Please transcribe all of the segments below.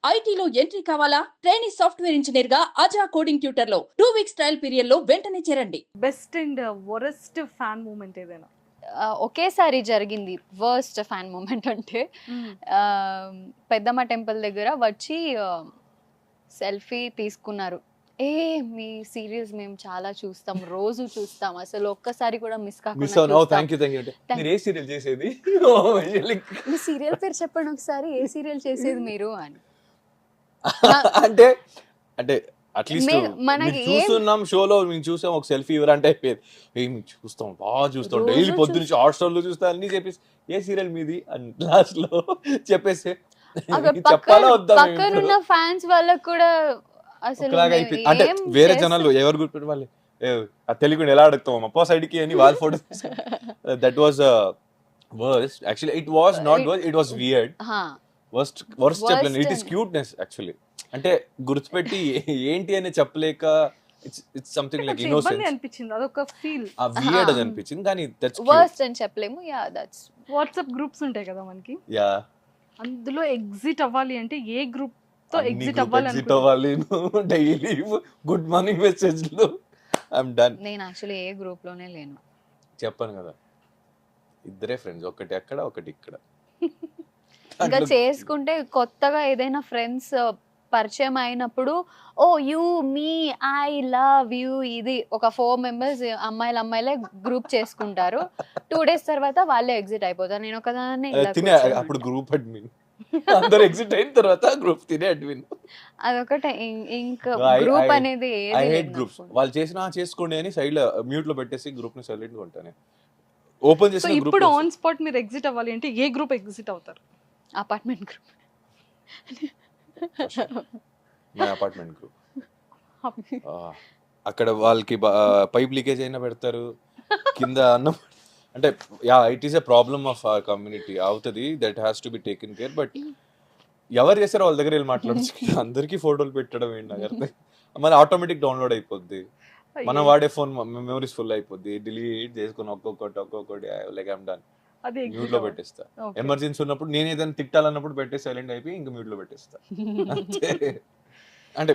ఐటీలో ఎంట్రీ కావాలా? Training software engineer గా అజా కోడింగ్ ట్యూటర్ లో 2 వీక్స్ ట్రయల్ పీరియడ్ లో వెంటనే చేరండి. Best and worst fan moment ఏదైనా? ఒకేసారి జరిగింది వర్స్ట్ ఫ్యాన్ మూమెంట్ అంటే ఆ, పెద్దమ్మ టెంపుల్ దగ్గర వచ్చి సెల్ఫీ తీసుకున్నారు. ఏ మీ సీరియల్స్ మేము చాలా చూస్తాం, రోజు చూస్తాం, అసలు ఒక్కసారి కూడా మిస్ మిస్ కాకుండా అవును. చూస్తాం. థ్యాంక్ యూ అంటే మీరు ఏ సీరియల్ చేసేది? మీ సీరియల్ పేరు చెప్పండి ఒకసారి, ఏ సీరియల్ చేసేది మీరు అని. అంటే అంటే అట్లీస్ట్ మనకి చూస్తున్నాం షోలో మేము చూసాం ఒక సెల్ఫీ ఇవ్వరంటే అయిపోయేది. మేము చూస్తాం బాగా చూస్తాం, రోజు డైలీ పొద్దు నుంచి హాట్స్టార్ లో చూస్తాం అన్ని చెప్పేసి ఏ సీరియల్ మీది అని లాస్ట్ లో చెప్పేసి చెప్పాలా వద్దా మేము ఇప్పుడు? పక్కనున్న ఫ్యాన్స్ వాళ్ళకు కూడా అసలు ఒకలాగా మేము అయిపోయింది. అంటే ఏం వేరే చేస్తాం? జనాలు ఎవరు గుర్తుపెట్టి వాళ్ళు ఆ తెలుగుని ఎలా అడుగుతాం అప్పో సైడ్ కి అని వాళ్ళ photo that was worst. Actually it was not worst, it was weird. హా. వర్స్ట్ చెప్పలేను, it is and- cuteness actually. అంటే గుర్తుపెట్టి ఏంటి అని చెప్పలేక ఇట్స్ సంథింగ్ లైక్ ఇబ్బంది ఇన్నోసెన్స్. అనిపించింది, అదొక ఫీల్. ఆ వియర్డ్ అది అనిపించింది కానీ దట్స్ వర్స్ట్ అని చెప్పలేము. యా దట్స్ వాట్సాప్ గ్రూప్స్ ఉంటాయి కదా మనకి, యా అందులో ఎగ్జిట్ అవ్వాలి అంటే ఏ గ్రూప్ తో ఎగ్జిట్ అవ్వాలి ఎగ్జిట్ అవ్వాలి. డైలీ గుడ్ మార్నింగ్ మెసేజ్లు ఐఎమ్ డన్. నేను యాక్చువల్లీ ఏ గ్రూప్ లోనే లేను. చెప్పాను కదా ఇద్దరే ఫ్రెండ్స్, ఒకటి అక్కడ ఒకటి ఇక్కడ. ఇంకా చేసుకుంటే కొత్తగా ఏదైనా ఫ్రెండ్స్ పరిచయం అయినప్పుడు oh you me I love you ఇది ఒక 4 మెంబర్స్ అమ్మాయిలే గ్రూప్ చేసుకుంటారు. 2 days తర్వాత వాళ్ళే ఎగ్జిట్ అయిపోతారు. నేను ఒకదాన్ని ఇలా తినే కూర్చొని అప్పుడు ఉంటా. గ్రూప్ అడ్మిన్ అందరు ఎగ్జిట్ అయిన తర్వాత గ్రూప్ తినే అడ్మిన్. అదొకటే ఇంకా No, గ్రూప్ అనేది ఐ ఏది హేట్ లేదు గ్రూప్స్. నాకు. వాళ్ళు చేసినా చేసుకోండి అని సైడ్ లో మ్యూట్ లో పెట్టేసి గ్రూప్ ని సైలెంట్ గా ఉంటాను. ఓపెన్ సో చేసిన ఇప్పుడు గ్రూప్ ఆన్ స్పాట్ మీరు ఎగ్జిట్ అవ్వాలి అంటే ఏ గ్రూప్ ఎగ్జిట్ అవుతారు? Apartment group. My apartment group. అక్కడ వాళ్ళకి పైప్ లీకేజ్ అయినా పెడతారు కింద అన్నం. అంటే yeah it is a problem of our community అవుతుంది, that has to be taken care. But ఎవరు చేస్తారో వాళ్ళ దగ్గర వెళ్ళి మాట్లాడచ్చు. అందరికీ ఫోటోలు పెట్టడం ఏంటి నాకు అర్థం. మన ఆటోమేటిక్ డౌన్లోడ్ అయిపోద్ది, మనం వాడే ఫోన్ మెమరీస్ ఫుల్ అయిపోద్ది, డిలీట్ చేసుకుని ఒక్కొక్కటి లైక్ ఐమ్ డన్ అది మ్యూట్ ఎగ్జిట్ లో పెట్టేస్తా. ఎమర్జెన్సీ ఉన్నప్పుడు నేను ఏదైనా తిట్టాలన్నప్పుడు పెట్టేసి సైలెంట్ అయిపోయి ఇంకా మ్యూట్ లో పెట్టేస్తా అంతే. అంటే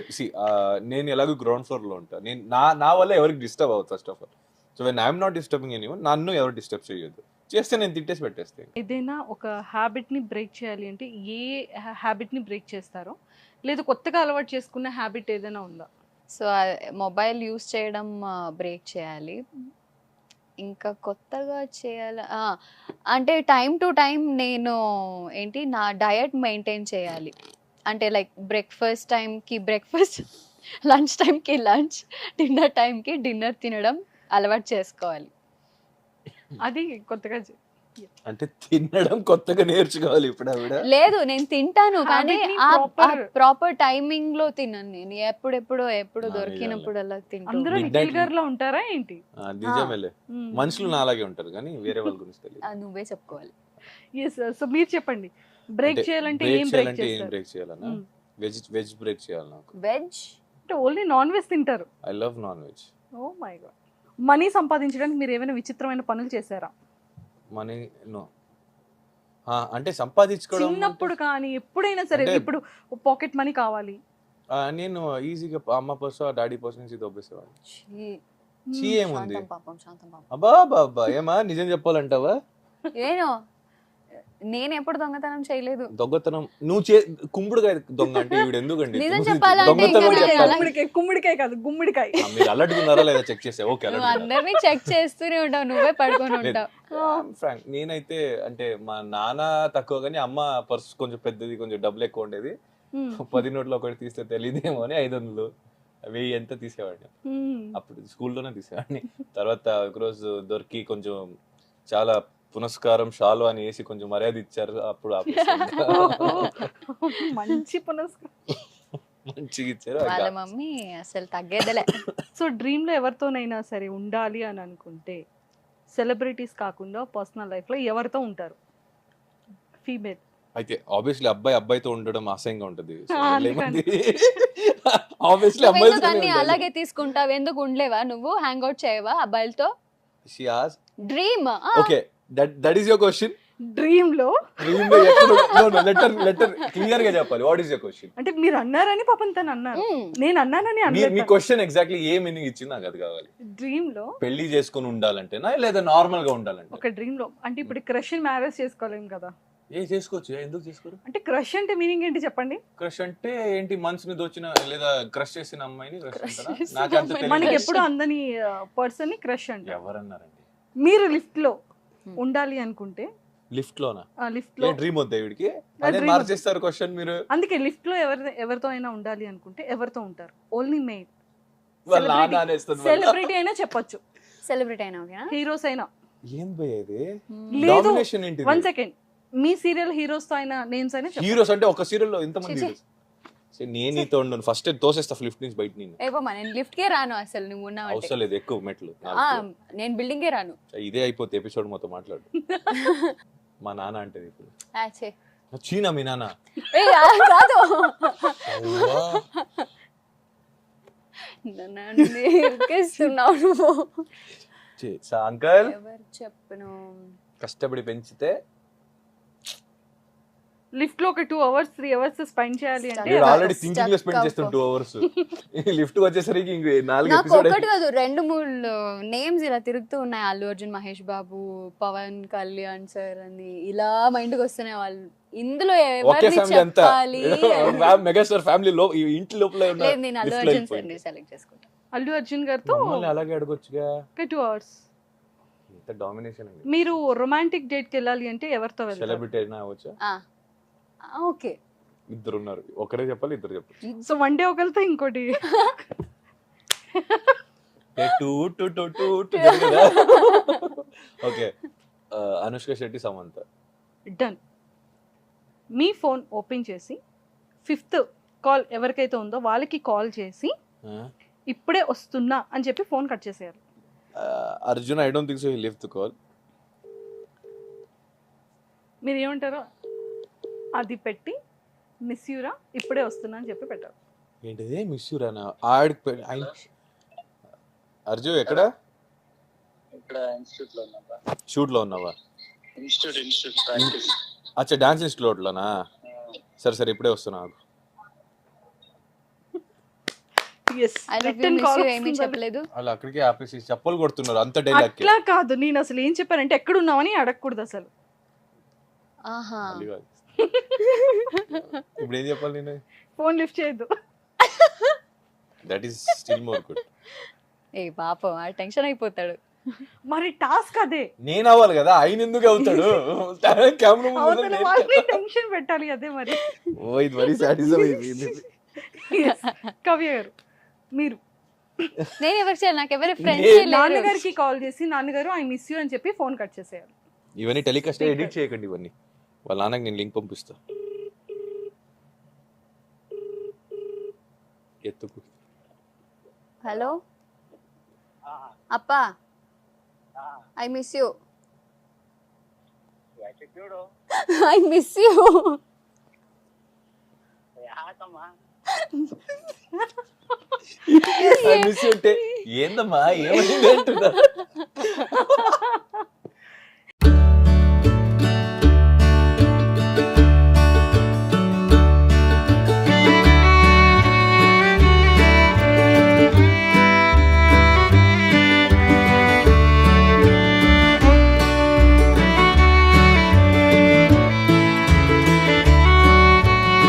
నేను ఎలాగో గ్రౌండ్ ఫ్లోర్ లో ఉంటా, నేను నా వల్ల ఎవరికి డిస్టర్బ్ అవ్వదు first of all. So when I'm not disturbing anyone, నన్ను ఎవరు డిస్టర్బ్ చేయొద్దు. చేస్తే నేను తిట్టేసి పెట్టేస్తాను. ఏదైనా ఒక హ్యాబిట్ ని బ్రేక్ చేయాలి అంటే ఏ హ్యాబిట్ ని బ్రేక్ చేస్తారో, లేదు కొత్తగా అలవాటు చేసుకున్న హ్యాబిట్ ఏదైనా ఉందా? సో మొబైల్ యూస్ చేయడం బ్రేక్ చేయాలి. ఇంకా కొత్తగా చేయాలి అంటే టైం టు టైం నేను ఏంటి నా డయట్ మెయింటైన్ చేయాలి. అంటే లైక్ బ్రేక్ఫాస్ట్ టైంకి బ్రేక్ఫాస్ట్, లంచ్ టైంకి లంచ్, డిన్నర్ టైంకి డిన్నర్ తినడం అలవాటు చేసుకోవాలి. అది కొత్తగా అంటే తినడం కొత్తగా నేర్చుకోవాలి ఇప్పుడు ఆవిడ. లేదు నేను తింటాను కానీ Habit ని ప్రాపర్ టైమింగ్ లో తినను. నేను ఎప్పుడు నా దొరికినప్పుడు అలా తింటూ అందరూ Midnight నిఖిల్ గారిలో ఉంటారా ఏంటి? నిజమేలే, మనుషులు నా అలాగే ఉంటారు కానీ వేరే వాళ్ళ గురించి తెలియదు. నువ్వే చెప్పుకోవాలి. ఎస్. సో మీరు చెప్పండి, బ్రేక్ చేయాలంటే ఏం బ్రేక్ చేస్తారు? బ్రేక్ చేయాలన్నా వెజ్ బ్రేక్ చేయాలి నాకు. వెజ్ అంటే ఓన్లీ నాన్ వెజ్ తింటారు? I love non veg. Oh my god. Money సంపాదించడానికి మీరు ఏమైనా విచిత్రమైన పనులు చేశారా? మనీ నో అంటే సంపాదించుకోవడం చిన్నప్పుడు కానీ ఎప్పుడైనా సరే, అంటే- ఇప్పుడు పాకెట్ మనీ కావాలి. నేను ఈజీగా అమ్మ పర్సు డాడీ పర్సు నుంచి దొబ్బేసేవాడిని. చీ ఏముంది శాంతం పాపం. అబ్బా బాబా ఏమా నిజం చెప్పాలంటావా? నేను ఎప్పుడు దొంగతనం చేయలేదు. దొంగతనం నువ్వు కుంపుడుకాయ దొంగ అంటే ఈవిడ ఎందుకండి? నిజం చెప్పాలంటే దొంగతనం ఇంకా చెప్పాలి. గుమ్మడికాయ, గుమ్మడికాయ కాదు గుమ్మడికాయ. మీరు అల్లట్టుకున్నారా లేదా చెక్ చేసే? ఓకే నువ్వు అందరినీ చెక్ చేస్తూనే ఉంటావు, నువ్వే పడుకొని ఉంటావు. ఫ్రాంక్ నేనైతే అంటే మా నాన్న తక్కువ కానీ అమ్మ పర్స్ కొంచెం పెద్దది, కొంచెం డబ్బులు ఎక్కువ ఉండేది. 10 నోట్లు ఒకటి తీస్తే తెలియదేమో అని 500, 1000 ఎంత తీసేవాడిని. అప్పుడు స్కూల్లోనే తీసేవాడిని. తర్వాత ఒకరోజు దొరికి కొంచెం చాలా పునస్కారం షాలు అని వేసి కొంచెం మర్యాద ఇచ్చారు, అప్పుడు మంచి పునస్కారం. మంచిగా ఇచ్చారు. వాళ్ళ మమ్మీ అసలు తగ్గేదలే. సో డ్రీమ్ లో ఎవరితోనైనా సరే ఉండాలి అని అనుకుంటే సెలబ్రిటీస్ కాకుండా పర్సనల్ లైఫ్ లో ఎవరితో ఉంటారు? ఫీమేల్ అయితే ఆబ్వియస్లీ అబ్బాయితో ఉండడం అసహ్యంగా ఉంటది. అందుకని. ఆబ్వియస్లీ నువ్వు ఎందుకు అమ్మాయితో అన్ని అలాగే తీసుకుంటావు? ఎందుకు ఉండలేవా? నువ్వు హ్యాంగ్ అవుట్ చేయవా అబ్బాయిలతో? She asked dream okay that is your question. Dream లో లెటర్ క్లియర్ గా చెప్పాలి. What is your question? అంటే మీరు అన్నారని పాపం తను అన్నారు, నేను అన్నానని మీ అనలేదు. క్వశ్చన్ ఎగ్జాక్ట్లీ ఏ మీనింగ్ ఇచ్చింది నాకు అది కావాలి. డ్రీమ్ లో పెళ్లి చేసుకుని ఉండాలంటేనా లేదా నార్మల్ గా ఉండాలంటే? ఒక డ్రీమ్ లో అంటే ఇప్పుడు క్రష్ మ్యారేజ్ చేసుకోలేము కదా, చేసుకోవచ్చు. ఎందుకు చేసుకోరు? అంటే క్రష్ అంటే మీనింగ్ ఏంటి చెప్పండి. క్రష్ అంటే ఏంటి? మనసుని దోచిన లేదా క్రష్ చేసిన అమ్మాయిని క్రష్ అంటారా? చేసిన నాకు అంత అమ్మాయిని. మనకి తెలియదు. ఎప్పుడు అందని పర్సన్ ని క్రష్ అంట. ఎవరన్నారండి? మీరు లిఫ్ట్ లో ఉండాలి అనుకుంటే లిఫ్ట్ లోనా? లిఫ్ట్ లో డ్రీమ్ వద్దా వీడికి? అదే dream మార్చేస్తారు క్వశ్చన్ మీరు. అందుకే లిఫ్ట్ లో ఎవరితో అయినా ఉండాలి అనుకుంటే ఎవరితో ఉంటారు? Only mail. వాళ్ళ నాన్న అనేస్తుంది మళ్ళా. సెలబ్రిటీ అయినా చెప్పొచ్చు, సెలబ్రిటీ అయినా ఓకేనా? హీరోస్ అయినా. ఏం పోయేది? లేదు, Domination ఏంటిది? 1 సెకండ్, మీ సీరియల్ హీరోస్ తో అయినా నేమ్స్ అయినా చెప్పచ్చు. హీరోస్ అంటే ఒక సీరియల్ లో ఇంతమంది ఛీ, heroes. నేను నీతో ఉండను. ఫస్ట్ తోసేస్తా లిఫ్ట్ నుంచి బయట. నేను ఏమో నేను లిఫ్ట్ కే రాను అసలు, నువ్వు ఉన్నావంటే. అవసరం లేదు ఎక్కువ మెట్లు. నేను బిల్డింగ్ కే రాను. ఇదే అయిపోతే ఎపిసోడ్ మొత్తం మాట్లాడు. మా నాన్న అంటే ఇప్పుడు ఛే. చీనా మీ నాన్న. ఏయ్, కాదు. అవ్వా. నన్ను ఇరికిస్తున్నావు నువ్వు. అంకల్ ఎవరు చెప్పను? కష్టపడి పెంచితే లిఫ్ట్ లో ఒక 2 hours 3 hours స్పెండ్ చేయాలి అంటే వీడు Stuck ఆల్రెడీ థింకింగ్ లో స్పెండ్ చేస్తాం 2 hours. లిఫ్ట్ వచ్చేసరికి ఇంక 4 నాకు ఎపిసోడ్. ఒకటి కాదు 2-3 నేమ్స్ ఇలా తిరుగుతూ ఉన్నాయి. అల్లు అర్జున్, మహేష్ బాబు, పవన్ కళ్యాణ్ సార్ అని ఇలా మైండ్ కి వస్తున్నాయి. వాళ్ళు ఇందులో ఒకే ఎవరిని ఫ్యామిలీ అంతా చెప్పాలి? మెగాస్టార్ ఫ్యామిలీ లో ఈ ఇంటి లోపల ఉన్న లేదు, నేను అల్లు list లో అర్జున్ సార్ అయిపోయింది. సెలెక్ట్ చేసుకుంటా. అల్లు అర్జున్ గారితో మమ్మల్ని అలాగే అడగొచ్చుగా. 2 hours. ఇంత డామినేషన్ అండి. మీరు రొమాంటిక్ డేట్ కి వెళ్ళాలి అంటే ఎవరితో వెళ్తారు? సెలబ్రిటీ అయినా అవ్వచ్చా? ఓకే, ఇద్దరు ఉన్నారు. ఒకరే చెప్పాలి, ఇద్దరు చెప్పాలి. సో వన్ డే ఒకరితో ఇంకోటి. ఓకే, అనుష్క శెట్టి, సమంత. డన్. మీ ఫోన్ ఓపెన్ చేసి 5th కాల్ ఎవరికైతే ఉందో వాళ్ళకి కాల్ చేసి ఇప్పుడే వస్తున్నా అని చెప్పి ఫోన్ కట్ చేసేయాలి. Arjun, I don't think so he lift the call. మీరు ఏమంటారో అది పెట్టి మిస్ యూరా ఇప్పుడే వస్తున్నా అని చెప్పి పెట్టారు. ఏంటిది మిస్ యూరానా? అర్జున్ ఎక్కడ? ఇక్కడ ఇన్స్టిట్యూట్ లో ఉన్నా. షూట్ లో ఉన్నావా? Institute practice. అచ్చా, డాన్స్ ఇన్స్టిట్యూట్ లోనా? సరే ఇప్పుడే వస్తున్నా. Yes. I love you, miss you ఏమీ చెప్పలేదు. వాళ్ళు అక్కడికే ఆపేసి చెప్పలు కొడుతున్నారు అంత డైలాగ్. అట్లా కాదు, నేను అసలు ఏం చెప్పానంటే ఎక్కడ ఉన్నావని అడగకూడదు అసలు. ఆహా, ఇప్పుడు ఏం చెప్పాలి నేను? ఫోన్ లిఫ్ట్ చేయొద్దు. That is still more good. ఏ పాపం ఆ టెన్షన్ అయిపోతాడు. మరి టాస్క్ అదే. నేను అవ్వాలి కదా, ఆయన ఎందుకు అవుతాడు? కెమెరా అవతల ముందు వాళ్ళని టెన్షన్ పెట్టాలి, అదే మరి. ఓ ఇది మరీ సాటిస్ఫై అయిపోయింది. Yes. కవ్య గారు, మీరు నేను ఎవరికి చేయాలి? నాకు ఎవరి నేను- ఫ్రెండ్స్ నాన్నగారికి కాల్ చేసి నాన్నగారు ఐ మిస్ యూ అని చెప్పి ఫోన్ కట్ చేసేయాలి. ఇవన్నీ టెలికాస్ట్ ఎడిట్ చేయకండి. ఇవన్నీ వాళ్ళ నాన్నకి నేను లింక్ పంపిస్తా. ఎత్తుకు. హలో అప్పా, I miss you. I miss you. అంటే ఏందమ్మా ఏమైంది అంటున్నా.